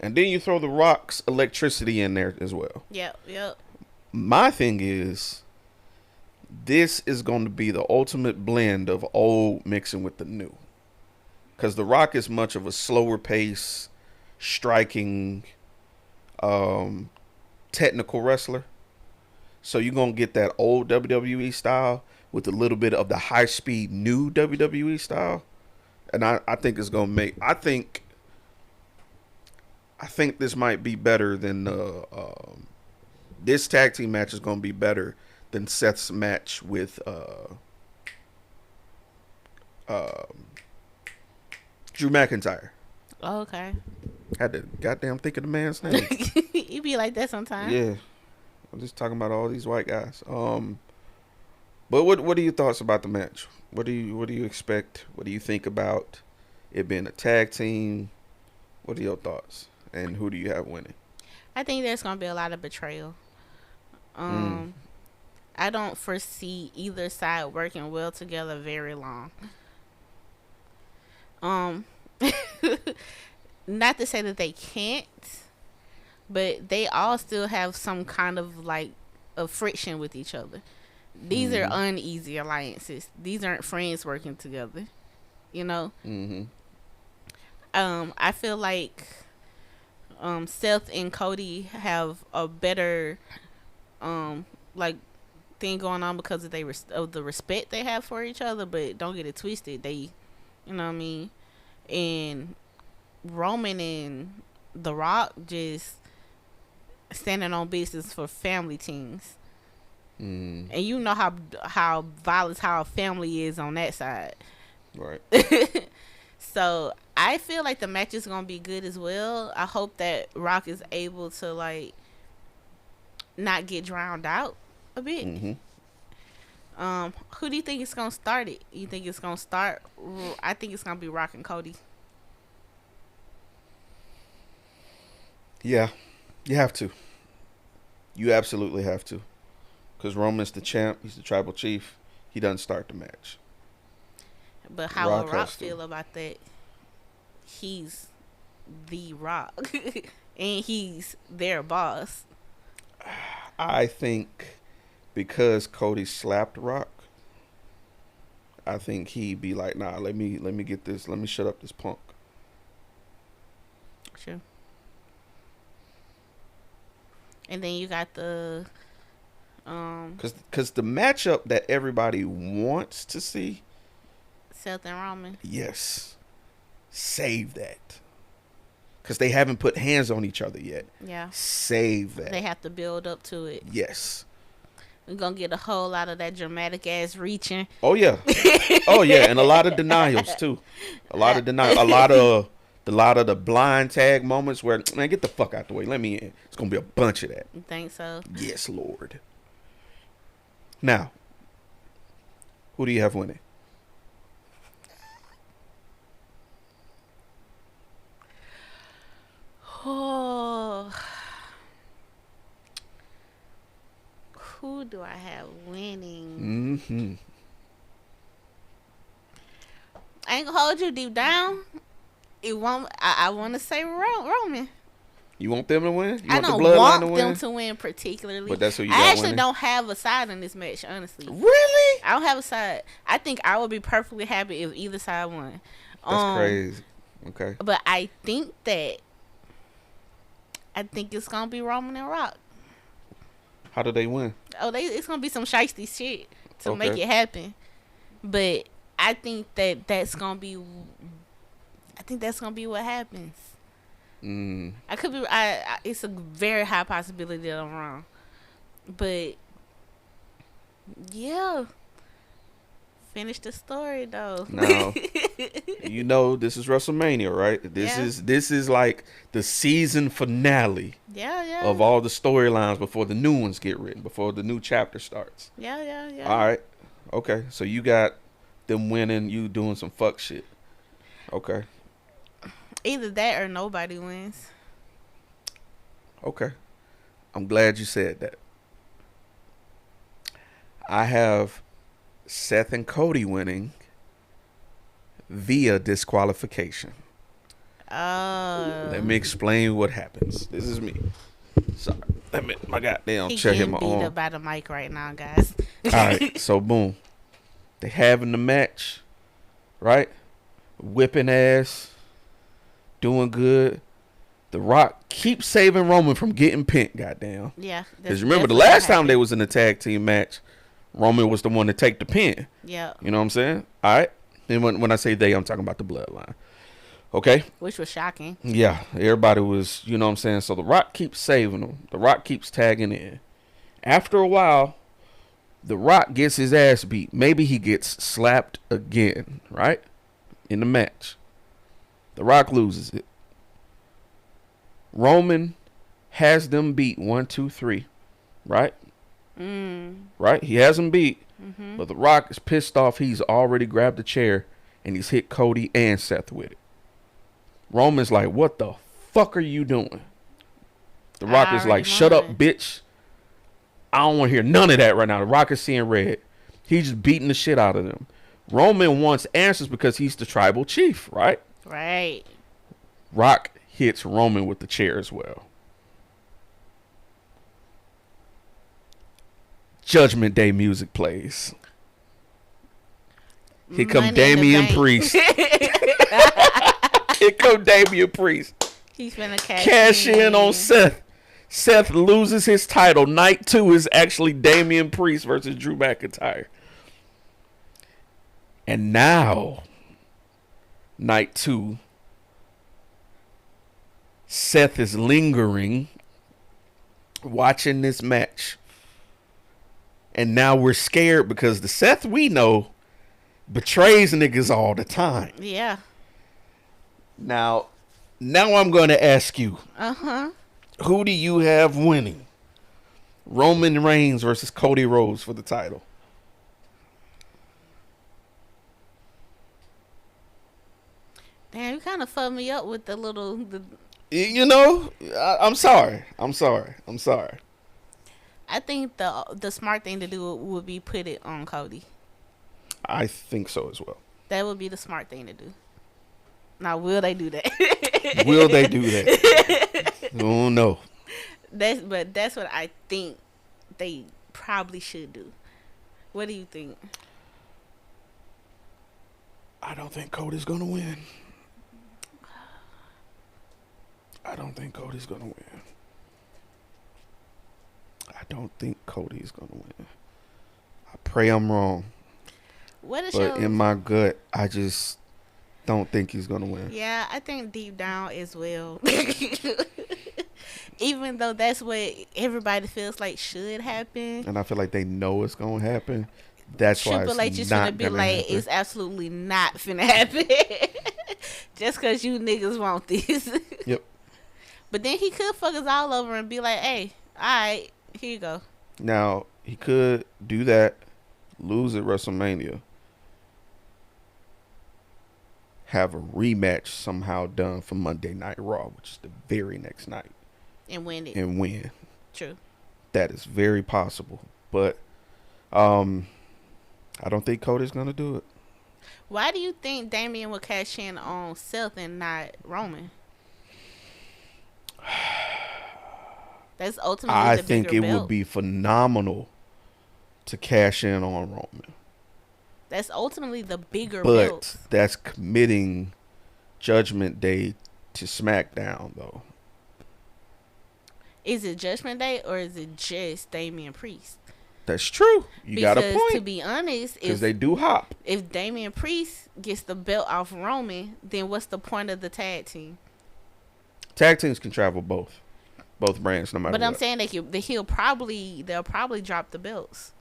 And then you throw the Rock's electricity in there as well. Yep. My thing is, this is going to be the ultimate blend of old mixing with the new. Because the Rock is much of a slower pace, striking, technical wrestler. So you're going to get that old WWE style with a little bit of the high-speed new WWE style. And I think it's going to make... I think this might be better than... this tag team match is going to be better than Seth's match with... Drew McIntyre. Oh, okay. Had to goddamn think of the man's name. You be like that sometimes. Yeah. I'm just talking about all these white guys. But what are your thoughts about the match? What do you expect? What do you think about it being a tag team? What are your thoughts? And who do you have winning? I think there's gonna be a lot of betrayal. I don't foresee either side working well together very long. Not to say that they can't, but they all still have some kind of like a friction with each other. These are uneasy alliances. These aren't friends working together, you know. I feel like Seth and Cody have a better like thing going on because of the respect they have for each other. But don't get it twisted. They, you know what I mean. And Roman and The Rock just standing on business for family things. And you know how violent how a family is on that side. Right. So I feel like the match is gonna be good as well. I hope that Rock is able to like not get drowned out a bit. Mm-hmm. Who do you think is gonna start it? You think it's gonna start? I think it's gonna be Rock and Cody. Yeah, you have to. You absolutely have to. Because Roman's the champ. He's the tribal chief. He doesn't start the match. But how Rock will Rock has to. feel about that? He's the Rock, and he's their boss. I think because Cody slapped Rock, I think he'd be like, nah, let me get this. Let me shut up this punk. Sure. And then you got the Because the matchup that everybody wants to see, Seth and Roman. yes, save that. Because they haven't put hands on each other yet. Yeah. Save that. They have to build up to it. Yes. We're gonna get a whole lot of that dramatic ass reaching. Oh yeah. Oh yeah, and a lot of denials too. A lot of the blind tag moments where, man, get the fuck out the way. Let me in. It's gonna be a bunch of that. You think so? Yes, Lord. Now, who do you have winning? Oh. Who do I have winning? Mm-hmm. I ain't gonna hold you deep down. It won't. I want to say Roman. You want them to win? You I want don't the bloodline want to win? them to win particularly. But that's who you I got actually winning? don't have a side in this match, honestly. Really? I don't have a side. I think I would be perfectly happy if either side won. That's crazy. Okay. But I think it's gonna be Roman and Rock. How do they win? It's gonna be some shiesty shit to Okay. make it happen. But I think that's gonna be. I think that's gonna be what happens. I could be. It's a very high possibility that I'm wrong, but yeah. Finish the story though. Now, you know this is WrestleMania, right? This is like the season finale Yeah. of all the storylines before the new ones get written, before the new chapter starts. Yeah. All right. Okay. So you got them winning, you doing some fuck shit. Okay. Either that or nobody wins. Okay. I'm glad you said that. I have Seth and Cody winning via disqualification. Let me explain what happens. This is me. Sorry. My goddamn He chair hit getting my beat arm. up by the mic right now, guys. All right. So, boom. They having the match, right? Whipping ass. Doing good. The Rock keeps saving Roman from getting pinned, goddamn. Yeah. Because remember, the last time they was in a tag team match, Roman was the one to take the pin. Yeah. You know what I'm saying? All right. And when I say they, I'm talking about the bloodline. Okay? Which was shocking. Yeah. Everybody was, you know what I'm saying? So The Rock keeps saving them. The Rock keeps tagging in. After a while, The Rock gets his ass beat. Maybe he gets slapped again, right? In the match. The Rock loses it. Roman has them beat 1, 2, 3, right? Right? He has them beat. But The Rock is pissed off. He's already grabbed the chair and he's hit Cody and Seth with it. Roman's like, what the fuck are you doing? The Rock is like, shut up, bitch. I don't want to hear none of that right now. The Rock is seeing red. He's just beating the shit out of them. Roman wants answers because he's the tribal chief, right? Right. Rock hits Roman with the chair as well. Judgment Day music plays. Here come Money in the Damian bank. Priest. Here come Damian Priest. He's finna Cash in on Seth. Seth loses his title. Night 2 is actually Damian Priest versus Drew McIntyre. And now, night 2, Seth is lingering, watching this match. And now we're scared because the Seth we know betrays niggas all the time. Yeah. Now I'm going to ask you. Who do you have winning? Roman Reigns versus Cody Rhodes for the title. Damn, you kind of fucked me up with the little. You know, I'm sorry. I think the smart thing to do would be put it on Cody. I think so as well. That would be the smart thing to do. Now, will they do that? Will they do that? Oh no. That's what I think they probably should do. What do you think? I don't think Cody's gonna win. I don't think Cody's gonna win. I pray I'm wrong. But in my gut, I just don't think he's gonna win. Yeah, I think deep down as well. Even though that's what everybody feels like should happen. And I feel like they know it's gonna happen. That's why Triple H it's is not finna be gonna like, happen. it's absolutely not finna happen. Just because you niggas want this. Yep. But then he could fuck us all over and be like, hey, alright, here you go. Now, he could do that, lose at WrestleMania, have a rematch somehow done for Monday Night Raw, which is the very next night. And win it. And win. True. That is very possible. But I don't think Cody's going to do it. Why do you think Damian would cash in on Seth and not Roman? That's ultimately I the think bigger it belt. would be phenomenal to cash in on Roman. That's ultimately the bigger But belt. that's committing Judgment Day to SmackDown, though. Is it Judgment Day or is it just Damian Priest? That's true. You got a Because point. to be honest, Because they do hop. if Damian Priest gets the belt off Roman, then what's the point of the tag team? Tag teams can travel both brands, no matter But what. I'm saying they'll probably drop the belts.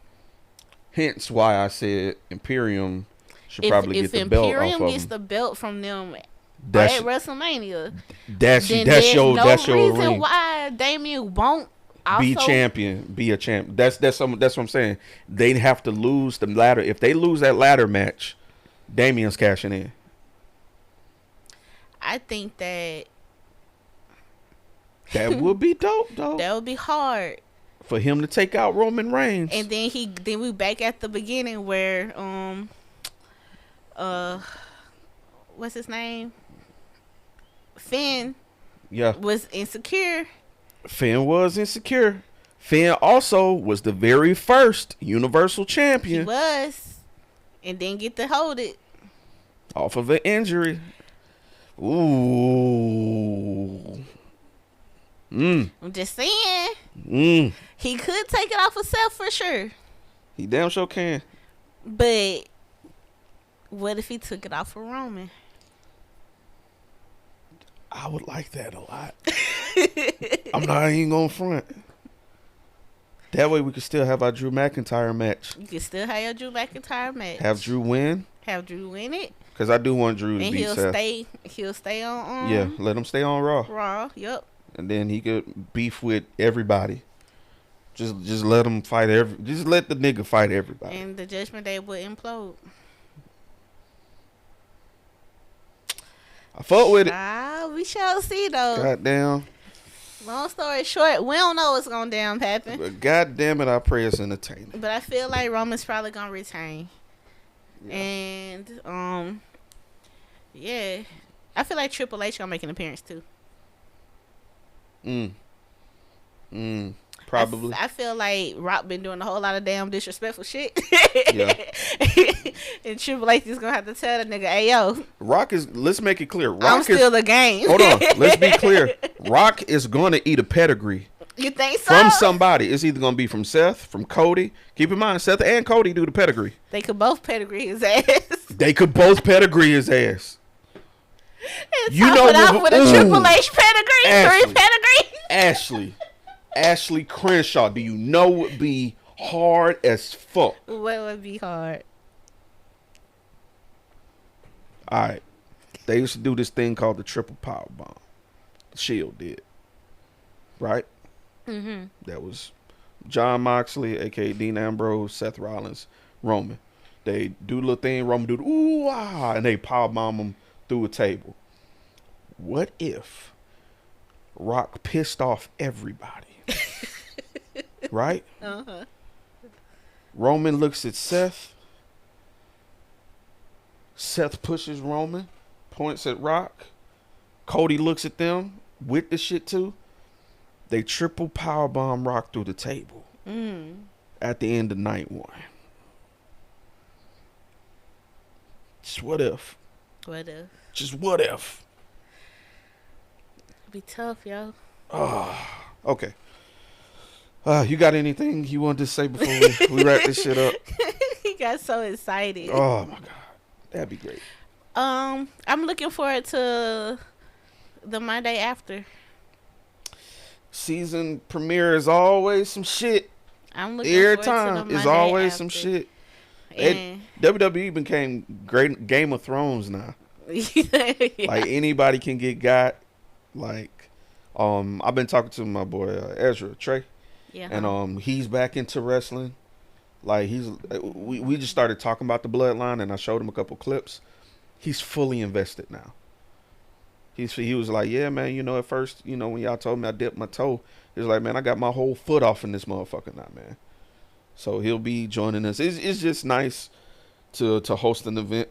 Hence why I said Imperium should probably get the belt off Imperium of gets them. the belt from them That's at WrestleMania, that's then that's there's your no that's your reason ring. why Damian won't also Be a champ. That's what I'm saying. They'd have to lose the ladder. If they lose that ladder match, Damian's cashing in. I think that Would be dope, though. that would be hard. For him to take out Roman Reigns. And then we back at the beginning where what's his name? Finn was insecure. Finn was insecure. Finn also was the very first Universal Champion. He was. And didn't get to hold it. Off of an injury. Ooh. I'm just saying. He could take it off himself for sure. He damn sure can. But what if he took it off for Roman? I would like that a lot. I'm not even going front. That way we could still have our Drew McIntyre match. You can still have your Drew McIntyre match. Have Drew win. Have Drew win it. Because I do want Drew to And beat Seth. he'll stay on Yeah, let him stay on Raw. Raw, yep. And then he could beef with everybody. Just let him fight just let the nigga fight everybody. And the Judgment Day would implode. I fuck with it. We shall see though. Goddamn. Long story short, we don't know what's gonna damn happen. But goddamn it, I pray it's entertaining. But I feel like Roman's probably gonna retain. Yeah. And yeah. I feel like Triple H gonna make an appearance too. Probably. I feel like Rock been doing a whole lot of damn disrespectful shit. Yeah. And Triple H is gonna have to tell the nigga, hey yo, Rock is, let's make it clear. Rock I'm still the game. Hold on, let's be clear. Rock is going to eat a pedigree. You think so? From somebody. It's either going to be from Seth, from Cody. Keep in mind, Seth and Cody do the pedigree. They could both pedigree his ass. They could both pedigree his ass. And you know what? With a Triple H pedigree, Ashley, 3 pedigree. Ashley Crenshaw. Do you know would be hard as fuck? What would be hard? All right. They used to do this thing called the triple power bomb. Shield did. Right? Mm-hmm. That was John Moxley, a.k.a. Dean Ambrose, Seth Rollins, Roman. They do the little thing, Roman do the ooh, ah, and they power bomb him through a table. What if Rock pissed off everybody? Right? Uh-huh. Roman looks at Seth. Seth pushes Roman, points at Rock. Cody looks at them with the shit too. They triple powerbomb Rock through the table at the end of night 1. Just what if? What if? Just what if? Be tough, yo. Okay. You got anything you wanted to say before we wrap this shit up? He got so excited. Oh my god, that'd be great. I'm looking forward to the Monday after. Season premiere is always some shit. I'm looking Every forward time to the is Monday always after. some shit. And WWE became great Game of Thrones now. yeah. Like anybody can get got. Like, I've been talking to my boy Ezra Trey, Yeah. and he's back into wrestling. Like we just started talking about the bloodline, and I showed him a couple clips. He's fully invested now. He was like, yeah, man. You know, at first, you know, when y'all told me I dipped my toe, he was like, man, I got my whole foot off in this motherfucker now, man. So he'll be joining us. It's just nice to host an event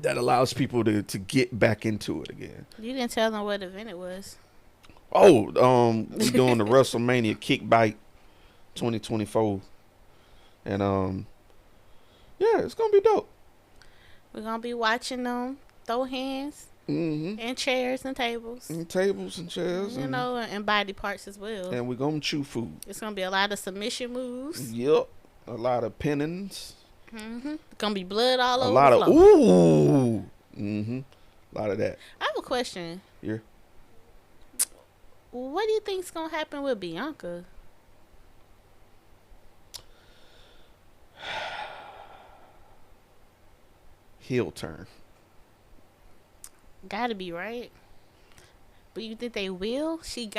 that allows people to get back into it again. You didn't tell them what event it was. Oh, we doing the WrestleMania Kick Bite 2024. And yeah, it's gonna be dope. We're gonna be watching them throw hands and chairs and tables. And tables and chairs. You know, and body parts as well. And we're gonna chew food. It's gonna be a lot of submission moves. Yep. A lot of pennants. It's gonna be blood all A over lot the of floor. A lot of that. I have a question. Yeah. What do you think's gonna happen with Bianca? Heel turn. Gotta be, right? But you think they will? She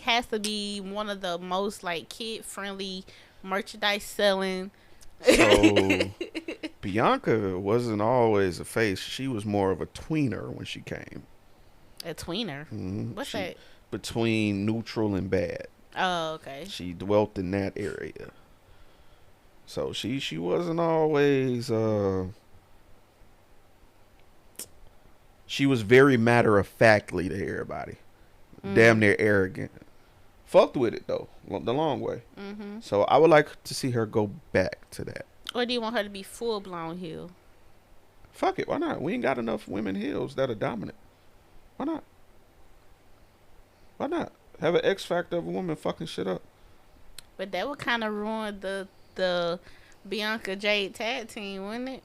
has to be one of the most like kid friendly merchandise selling. So Bianca wasn't always a face. She was more of a tweener when she came. A tweener. What's that? Between neutral and bad. Oh, okay. She dwelt in that area. So she wasn't always she was very matter of factly to everybody. Damn near arrogant. Fucked with it though, the long way. So I would like to see her go back to that. Or do you want her to be full blown heel? Fuck it, why not? We ain't got enough women heels that are dominant. Why not? Why not? Have an X factor of a woman fucking shit up. But that would kind of ruin the Bianca Jade tag team, wouldn't it?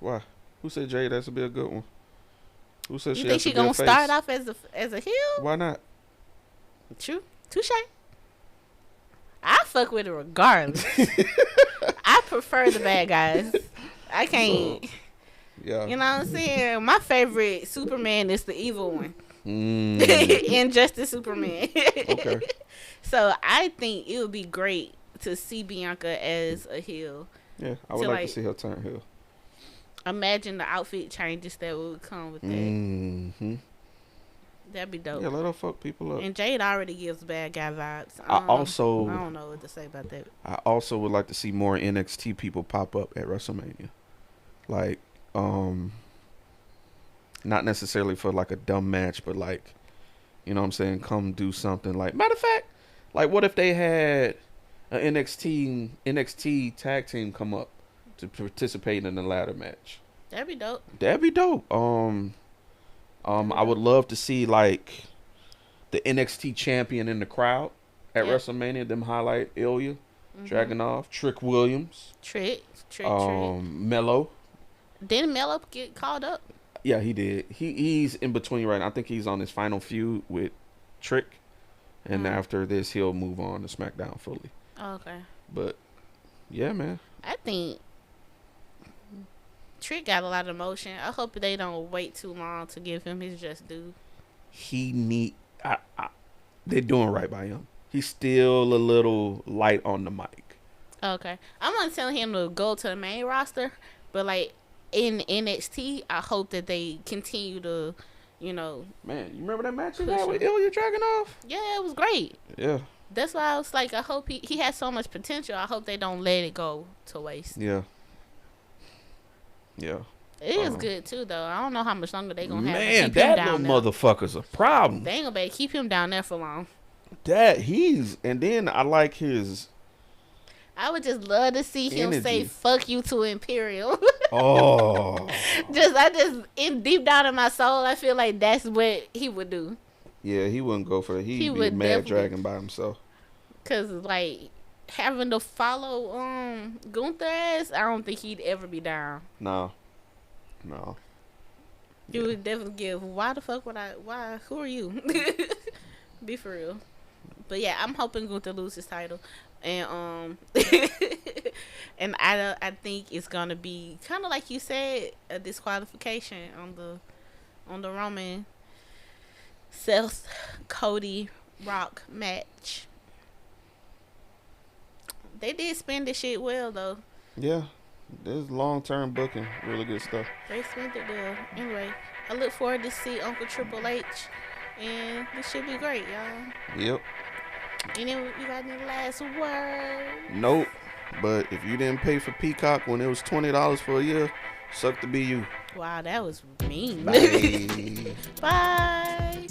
Why? Who said Jade has to be a good one? Who said You she think has she to be a gonna face? start off as a heel? Why not? True. Touche. I fuck with her regardless. I prefer the bad guys. I can't. Yeah. You know what I'm saying? My favorite Superman is the evil one. Mm. Injustice Superman. Okay. So I think it would be great to see Bianca as a heel. Yeah, I would like to see her turn heel. Imagine the outfit changes that would come with that. Mm-hmm. That'd be dope. Yeah, let her fuck people up. And Jade already gives bad guy vibes. I I also don't know what to say about that. I also would like to see more NXT people pop up at WrestleMania. Like, not necessarily for like a dumb match, but like, you know what I'm saying, come do something. Like, matter of fact, like what if they had an NXT tag team come up to participate in the ladder match? That'd be dope. That'd be dope. I would love to see like the NXT champion in the crowd at WrestleMania. Them highlight Ilya, Dragunov, Trick Williams, Trick. Mello. Didn't Mello get called up? Yeah, he did. He's in between right now. I think he's on his final feud with Trick, and after this he'll move on to SmackDown fully. Oh, okay. But yeah, man. I think Trick got a lot of emotion. I hope they don't wait too long to give him his just due. They're doing right by him. He's still a little light on the mic. Okay. I'm not telling him to go to the main roster, but like in NXT, I hope that they continue to, Man, you remember that match he had with Ilya Dragunov? Yeah, it was great. Yeah. That's why I was like, I hope he has so much potential. I hope they don't let it go to waste. Yeah. Yeah. It is good too, though. I don't know how much longer they gonna have. Man, to keep that him little down there. motherfucker's a problem. They ain't gonna be able to keep him down there for long. And then I like his. I would just love to see him say "fuck you" to Imperial. Oh. In deep down in my soul, I feel like that's what he would do. Yeah, he wouldn't go for it. He'd be a mad definitely. dragon by himself. Cause like having to follow Gunther ass, I don't think he'd ever be down. No. You would definitely give. Why the fuck would I? Why? Who are you? Be for real. But yeah, I'm hoping Gunther lose his title, and and I think it's gonna be kind of like you said, a disqualification on the Roman Seth Cody Rock match. They did spin this shit well though. Yeah. This long-term booking, really good stuff. They spent it well. Anyway, I look forward to see Uncle Triple H, and this should be great, y'all. Yep. And then you got any last word? Nope. But if you didn't pay for Peacock when it was $20 for a year, suck to be you. Wow, that was mean. Bye. Bye.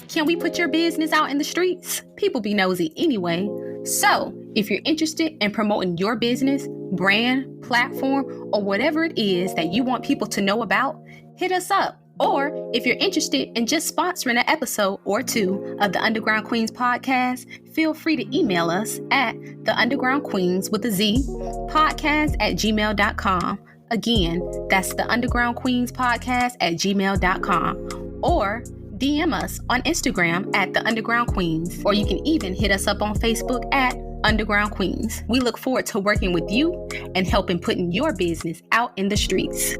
Can we put your business out in the streets? People be nosy anyway. So, if you're interested in promoting your business, brand, platform, or whatever it is that you want people to know about, hit us up. Or if you're interested in just sponsoring an episode or two of the Underground Queens podcast, feel free to email us at theundergroundqueens with a Z podcast@gmail.com. Again, that's the Underground Queens podcast @gmail.com. Or DM us on Instagram at The Underground Queens, or you can even hit us up on Facebook at Underground Queens. We look forward to working with you and helping putting your business out in the streets.